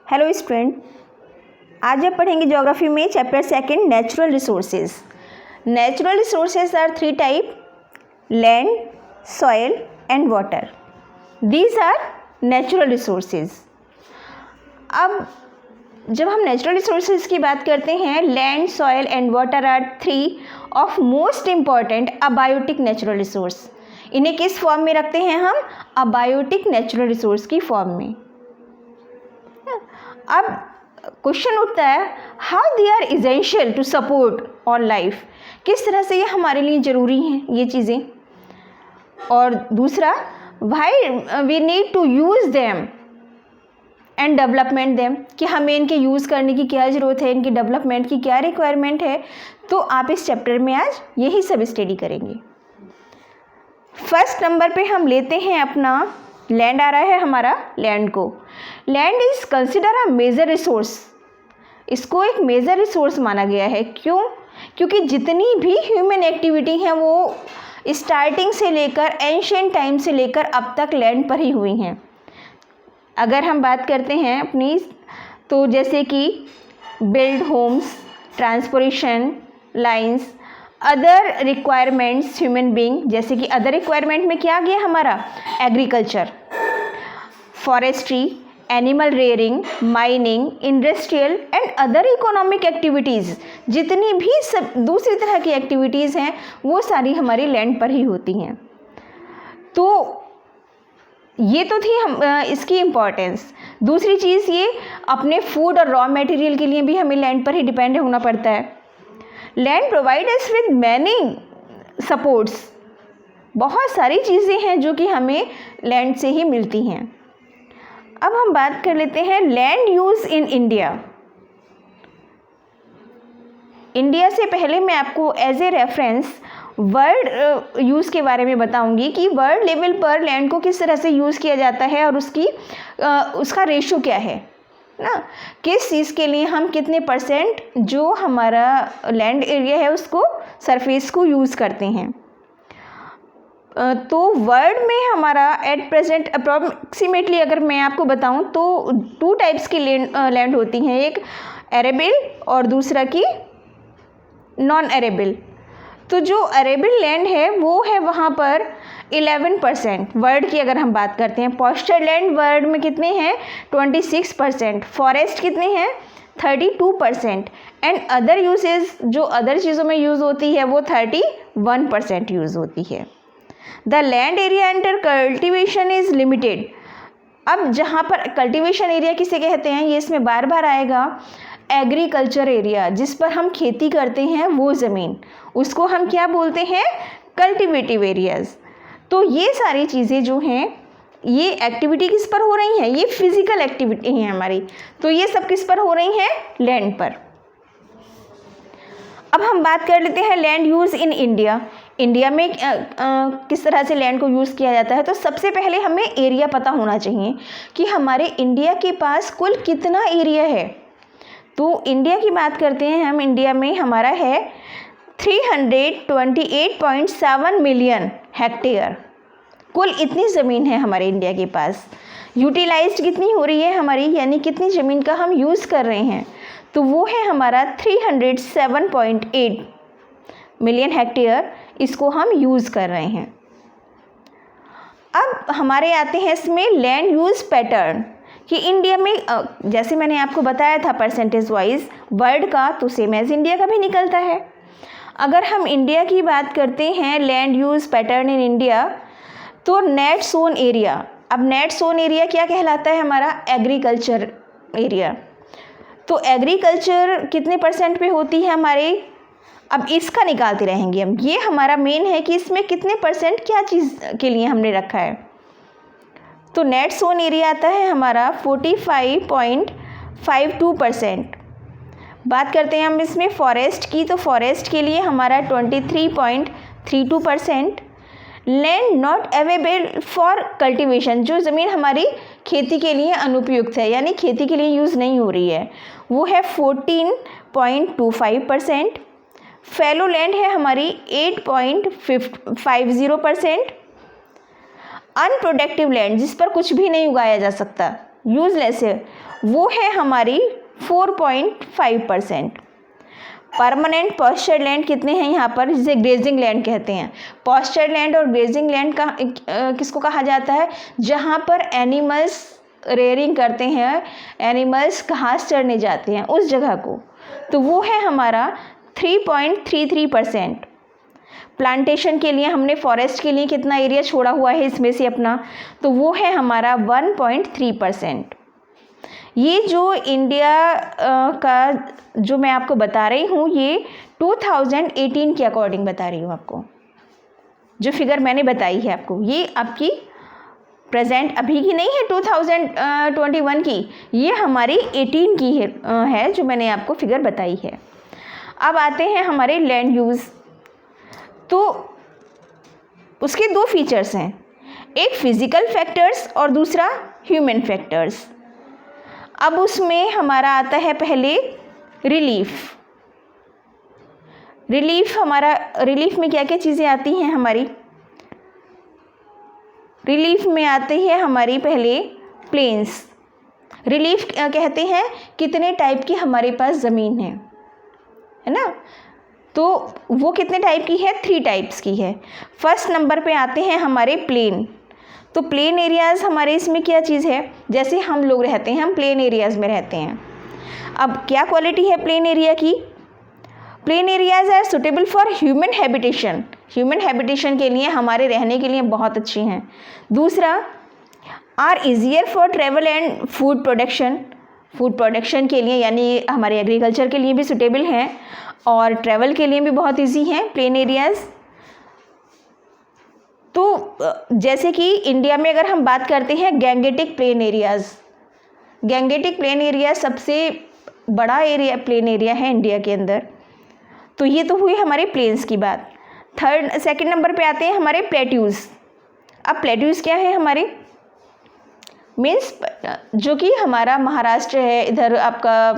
Hello student, आज हम पढ़ेंगे ज्योग्राफी में chapter second natural resources. Natural resources are three type: land, soil and water. These are natural resources. अब जब हम नेचुरल रिसोर्सेज की बात करते हैं, land, soil and water are three of most important abiotic natural resource. इन्हें किस form में रखते हैं हम? अबायोटिक नेचुरल रिसोर्स की फॉर्म में। अब क्वेश्चन उठता है, how they are essential to support on life. किस तरह से ये हमारे लिए ज़रूरी हैं ये चीज़ें। और दूसरा, why we need to use them and development them, कि हमें इनके यूज़ करने की क्या ज़रूरत है, इनकी डेवलपमेंट की क्या रिक्वायरमेंट है। तो आप इस चैप्टर में आज यही सब स्टडी करेंगे। फर्स्ट नंबर पे हम लेते हैं अपना लैंड आ रहा है हमारा। लैंड को, land is consider a major resource. इसको एक मेजर रिसोर्स माना गया है। क्यों? क्योंकि जितनी भी ह्यूमन एक्टिविटी हैं वो स्टार्टिंग से लेकर एंशिएंट टाइम से लेकर अब तक लैंड पर ही हुई हैं। अगर हम बात करते हैं अपनी, तो जैसे कि build homes, transportation lines, other requirements human being. जैसे कि अदर रिक्वायरमेंट में क्या आ गया हमारा? Agriculture, forestry, animal rearing, mining, industrial and other economic activities. जितनी भी सब दूसरी तरह की एक्टिविटीज़ हैं वो सारी हमारी लैंड पर ही होती हैं। तो ये तो थी हम इसकी इम्पोर्टेंस। दूसरी चीज़, ये अपने फूड और रॉ मटेरियल के लिए भी हमें लैंड पर ही डिपेंड होना पड़ता है। Land provide us with many supports. बहुत सारी चीज़ें हैं जो कि हमें लैंड से ही मिलती हैं। अब हम बात कर लेते हैं land use in India. India से पहले मैं आपको as a reference world use के बारे में बताऊंगी कि वर्ल्ड लेवल पर लैंड को किस तरह से यूज़ किया जाता है और उसका रेशो क्या है ना। किस चीज़ के लिए हम कितने परसेंट जो हमारा लैंड एरिया है उसको, सरफेस को यूज़ करते हैं। तो वर्ल्ड में हमारा एट प्रेजेंट अप्रॉक्सीमेटली अगर मैं आपको बताऊं तो 2 टाइप्स की लैंड होती हैं, एक एरेबल और दूसरा की नॉन एरेबल। तो जो अरेबल लैंड है वो है वहाँ पर 11% वर्ल्ड की अगर हम बात करते हैं। पॉस्चर लैंड वर्ल्ड में कितने हैं? 26%। फॉरेस्ट कितने हैं? 32%। एंड अदर यूजेज, जो अदर चीज़ों में यूज़ होती है वो 31% यूज़ होती है। The land area under cultivation is limited. अब जहाँ पर कल्टिवेशन एरिया किसे कहते हैं, ये इसमें बार बार आएगा। एग्रीकल्चर एरिया, जिस पर हम खेती करते हैं वो ज़मीन, उसको हम क्या बोलते हैं? कल्टिवेटिव एरियाज़। तो ये सारी चीज़ें जो हैं, ये एक्टिविटी किस पर हो रही हैं? ये फिजिकल एक्टिविटी हैं हमारी। तो ये सब किस पर हो रही हैं? लैंड पर। अब हम बात कर लेते हैं land use in India. India में किस तरह से लैंड को यूज़ किया जाता है। तो सबसे पहले हमें एरिया पता होना चाहिए कि हमारे इंडिया के पास कुल कितना एरिया है। तो इंडिया की बात करते हैं हम, इंडिया में हमारा है 328.7 मिलियन हेक्टेयर। कुल इतनी ज़मीन है हमारे इंडिया के पास। यूटिलाइज्ड कितनी हो रही है हमारी, यानी कितनी ज़मीन का हम यूज़ कर रहे हैं, तो वो है हमारा 307.8 मिलियन हेक्टेयर। इसको हम यूज़ कर रहे हैं। अब हमारे आते हैं इसमें लैंड यूज़ पैटर्न, कि इंडिया में जैसे मैंने आपको बताया था परसेंटेज वाइज वर्ल्ड का, तो सेम एज इंडिया का भी निकलता है। अगर हम इंडिया की बात करते हैं land use pattern in India, तो नेट सोन एरिया। अब नेट सोन एरिया क्या कहलाता है हमारा? Agriculture area. तो एग्रीकल्चर कितने परसेंट पे होती है हमारे? अब इसका निकालते रहेंगे हम। ये हमारा मेन है कि इसमें कितने परसेंट क्या चीज़ के लिए हमने रखा है। तो नेट सोन एरिया आता है हमारा 45.52%। बात करते हैं हम इसमें फॉरेस्ट की, तो फॉरेस्ट के लिए हमारा 23.32%। Land not available for cultivation, जो ज़मीन हमारी खेती के लिए अनुपयुक्त है, यानी खेती के लिए यूज़ नहीं हो रही है, वो है 14.25%। फैलो लैंड है हमारी 8.50%। अनप्रोडक्टिव लैंड, जिस पर कुछ भी नहीं उगाया जा सकता, यूजलेस है, वो है हमारी 4.5%। परमानेंट पॉस्चर लैंड कितने हैं यहाँ पर, जिसे ग्रेजिंग लैंड कहते हैं। पॉस्चर लैंड और ग्रेजिंग लैंड का किसको कहा जाता है, जहाँ पर एनिमल्स रेयरिंग करते हैं, एनिमल्स घास चरने जाते हैं उस जगह को, तो वो है हमारा 3.33%। प्लांटेशन के लिए हमने फॉरेस्ट के लिए कितना एरिया छोड़ा हुआ है इसमें से अपना, तो वो है हमारा 1.3%। ये जो इंडिया का जो मैं आपको बता रही हूँ, ये 2018 के अकॉर्डिंग बता रही हूँ आपको, जो फिगर मैंने बताई है आपको, ये आपकी प्रेजेंट अभी की नहीं है 2021 की, ये हमारी 18 की है जो मैंने आपको फिगर बताई है। अब आते हैं हमारे लैंड यूज़, तो उसके दो फीचर्स हैं, एक फिजिकल फैक्टर्स और दूसरा ह्यूमन फैक्टर्स। अब उसमें हमारा आता है पहले रिलीफ। रिलीफ में क्या क्या चीज़ें आती हैं हमारी, रिलीफ में आती है हमारी पहले प्लेन्स। रिलीफ कहते हैं कितने टाइप की हमारे पास ज़मीन है ना, तो वो कितने टाइप की है, 3 टाइप्स की है। फर्स्ट नंबर पे आते हैं हमारे प्लेन। तो प्लेन एरियाज़ हमारे इसमें क्या चीज़ है, जैसे हम लोग रहते हैं, हम प्लेन एरियाज़ में रहते हैं। अब क्या क्वालिटी है प्लेन एरिया की, plain areas are suitable for human habitation. Human habitation के लिए, हमारे रहने के लिए बहुत अच्छी हैं। दूसरा, are easier for travel and food production. Food production के लिए यानी हमारे एग्रीकल्चर के लिए भी सुटेबल हैं और ट्रैवल के लिए भी बहुत इजी हैं प्लेन एरियाज़। तो जैसे कि इंडिया में अगर हम बात करते हैं Gangetic plain areas, Gangetic plain area सबसे बड़ा एरिया प्लेन एरिया है इंडिया के अंदर। तो ये तो हुई हमारे प्लेन्स की बात। सेकंड नंबर पे आते हैं हमारे प्लेट्यूज़। अब प्लेट्यूज़ क्या है हमारे, मीन्स जो कि हमारा महाराष्ट्र है, इधर आपका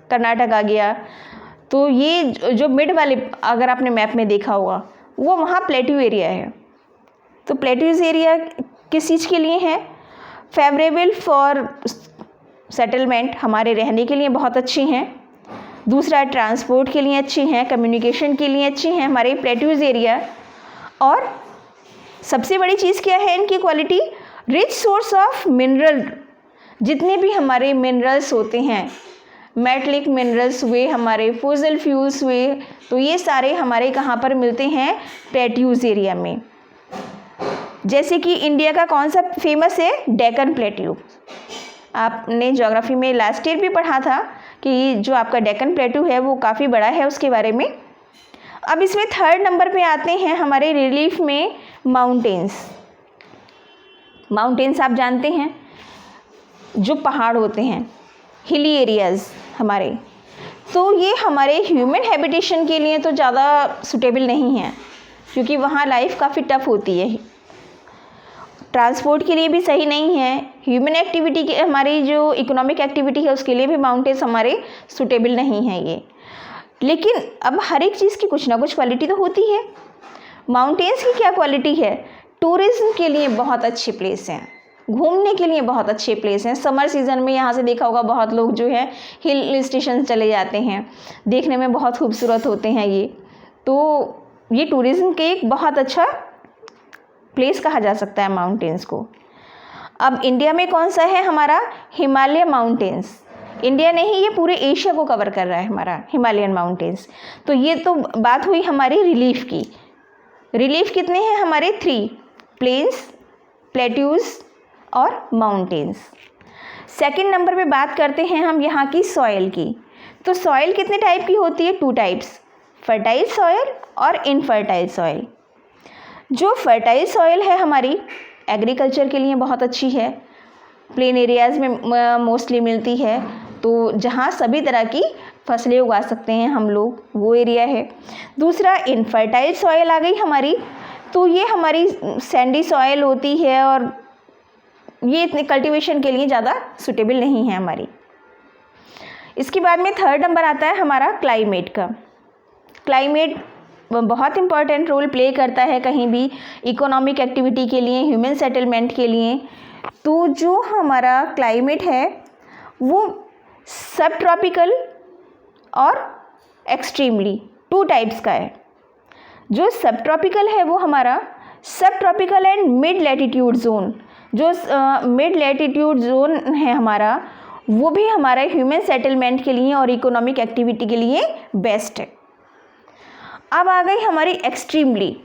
कर्नाटक आ गया, तो ये जो मिड वाले अगर आपने मैप में देखा होगा वो वहाँ प्लेट्यू एरिया है। तो प्लेट्यूज़ एरिया किस चीज़ के लिए है, फेवरेबल फॉर सेटलमेंट, हमारे रहने के लिए बहुत अच्छी हैं। दूसरा, ट्रांसपोर्ट के लिए अच्छी हैं, कम्युनिकेशन के लिए अच्छी हैं हमारे प्लेट्यूज़ एरिया। और सबसे बड़ी चीज़ क्या है इनकी quality, rich source of mineral. जितने भी हमारे मिनरल्स होते हैं, मेटलिक मिनरल्स हुए, हमारे फॉसिल फ्यूल्स हुए, तो ये सारे हमारे कहाँ पर मिलते हैं, प्लेट्यूज़ एरिया में। जैसे कि इंडिया का कौन सा फेमस है, डेक्कन प्लेट्यू। आपने ज्योग्राफी में लास्ट ईयर भी पढ़ा था कि जो आपका डेक्कन प्लेट्यू है वो काफ़ी बड़ा है, उसके बारे में। अब इसमें थर्ड नंबर पे आते हैं हमारे रिलीफ में माउंटेन्स। माउंटेन्स आप जानते हैं, जो पहाड़ होते हैं, हिली एरियाज़ हमारे, तो ये हमारे ह्यूमन हैबिटेशन के लिए तो ज़्यादा सूटेबल नहीं है, क्योंकि वहाँ लाइफ काफ़ी टफ होती है। ट्रांसपोर्ट के लिए भी सही नहीं है, ह्यूमन एक्टिविटी के, हमारी जो इकोनॉमिक एक्टिविटी है उसके लिए भी माउंटेन्स हमारे सूटेबल नहीं हैं ये। लेकिन अब हर एक चीज़ की कुछ ना कुछ क्वालिटी तो होती है। माउंटेन्स की क्या क्वालिटी है, टूरिज्म के लिए बहुत अच्छे प्लेस हैं, घूमने के लिए बहुत अच्छे प्लेस हैं। समर सीज़न में यहाँ से देखा होगा बहुत लोग जो है हिल स्टेशन चले जाते हैं, देखने में बहुत खूबसूरत होते हैं ये। तो ये टूरिज़्म के एक बहुत अच्छा प्लेस कहा जा सकता है माउंटेन्स को। अब इंडिया में कौन सा है हमारा, हिमालय माउंटेन्स। इंडिया नहीं, ये पूरे एशिया को कवर कर रहा है हमारा हिमालयन माउंटेन्स। तो ये तो बात हुई हमारी रिलीफ की। रिलीफ कितने हैं हमारे, 3, प्लेन्स, प्लेट्यूज़ और माउंटेन्स। सेकंड नंबर पे बात करते हैं हम यहाँ की सॉइल की। तो सॉइल कितने टाइप की होती है, 2 टाइप्स, फर्टाइल सॉइल और इनफर्टाइल सॉइल। जो फर्टाइल सॉइल है हमारी एग्रीकल्चर के लिए बहुत अच्छी है, प्लेन एरियाज़ में मोस्टली मिलती है, तो जहाँ सभी तरह की फसलें उगा सकते हैं हम लोग, वो एरिया है। दूसरा, इनफर्टाइल सॉइल आ गई हमारी, तो ये हमारी सैंडी सॉइल होती है और ये इतने कल्टीवेशन के लिए ज़्यादा सूटेबल नहीं है हमारी। इसके बाद में थर्ड नंबर आता है हमारा क्लाइमेट का। क्लाइमेट बहुत इंपॉर्टेंट रोल प्ले करता है कहीं भी इकोनॉमिक एक्टिविटी के लिए, ह्यूमन सेटलमेंट के लिए। तो जो हमारा क्लाइमेट है वो सब ट्रॉपिकल और एक्सट्रीमली 2 टाइप्स का है। जो सब ट्रॉपिकल है वो हमारा सब tropical and mid latitude zone, जो मिड लैटिट्यूड जोन है हमारा, वो भी हमारा ह्यूमन सेटलमेंट के लिए और इकोनॉमिक एक्टिविटी के लिए बेस्ट है। अब आ गई हमारी एक्सट्रीमली।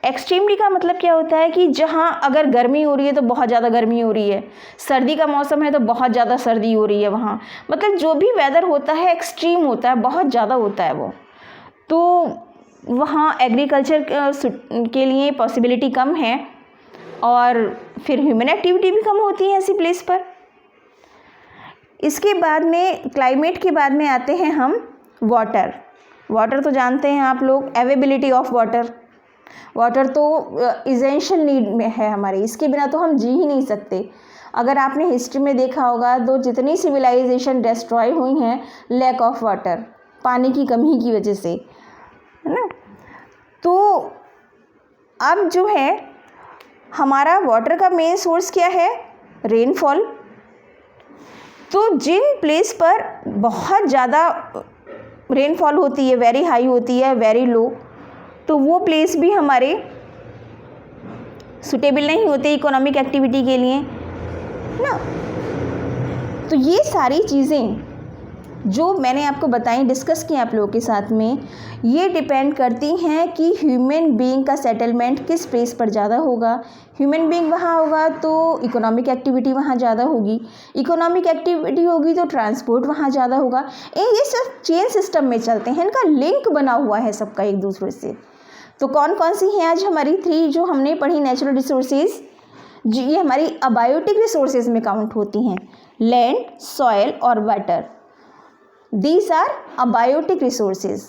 एक्सट्रीमली का मतलब क्या होता है कि जहाँ अगर गर्मी हो रही है तो बहुत ज़्यादा गर्मी हो रही है, सर्दी का मौसम है तो बहुत ज़्यादा सर्दी हो रही है वहाँ, मतलब जो भी वेदर होता है एक्सट्रीम होता है, बहुत ज़्यादा होता है वो, तो वहाँ एग्रीकल्चर के लिए पॉसिबिलिटी कम है और फिर ह्यूमन एक्टिविटी भी कम होती है ऐसी प्लेस पर। इसके बाद में क्लाइमेट के बाद में आते हैं हम वाटर। वाटर तो जानते हैं आप लोग, अवेलेबिलिटी ऑफ वाटर। वाटर तो इसेंशियल नीड में है हमारी, इसके बिना तो हम जी ही नहीं सकते। अगर आपने हिस्ट्री में देखा होगा तो जितनी सिविलाइजेशन डिस्ट्रॉय हुई हैं लैक ऑफ वाटर, पानी की कमी की वजह से, है ना। तो अब जो है हमारा वाटर का मेन सोर्स क्या है? रेनफॉल। तो जिन प्लेस पर बहुत ज़्यादा रेनफॉल होती है, वेरी हाई होती है, वेरी लो, तो वो प्लेस भी हमारे सुटेबल नहीं होते इकोनॉमिक एक्टिविटी के लिए ना। तो ये सारी चीज़ें जो मैंने आपको बताई, डिस्कस की आप लोगों के साथ में, ये डिपेंड करती हैं कि ह्यूमन बीइंग का सेटलमेंट किस प्लेस पर ज़्यादा होगा। ह्यूमन बीइंग वहाँ होगा तो इकोनॉमिक एक्टिविटी वहाँ ज़्यादा होगी, इकोनॉमिक एक्टिविटी होगी तो ट्रांसपोर्ट वहाँ ज़्यादा होगा। ये सब चेन सिस्टम में चलते हैं, इनका लिंक बना हुआ है सबका एक दूसरे से। तो कौन कौन सी हैं आज हमारी 3 जो हमने पढ़ी नेचुरल रिसोर्सेज, ये हमारी अबायोटिक रिसोर्सेज में काउंट होती हैं, लैंड, सॉयल और water. These are abiotic resources।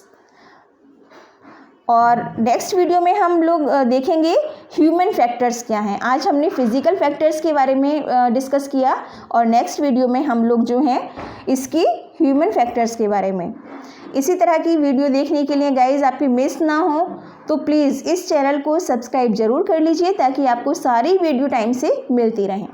और नेक्स्ट वीडियो में हम लोग देखेंगे ह्यूमन फैक्टर्स क्या हैं। आज हमने फिजिकल फैक्टर्स के बारे में डिस्कस किया और नेक्स्ट वीडियो में हम लोग जो हैं इसकी ह्यूमन फैक्टर्स के बारे में। इसी तरह की वीडियो देखने के लिए गाइज आपकी मिस ना हो तो प्लीज़ इस चैनल को सब्सक्राइब ज़रूर कर लीजिए ताकि आपको सारी वीडियो टाइम से मिलती रहें।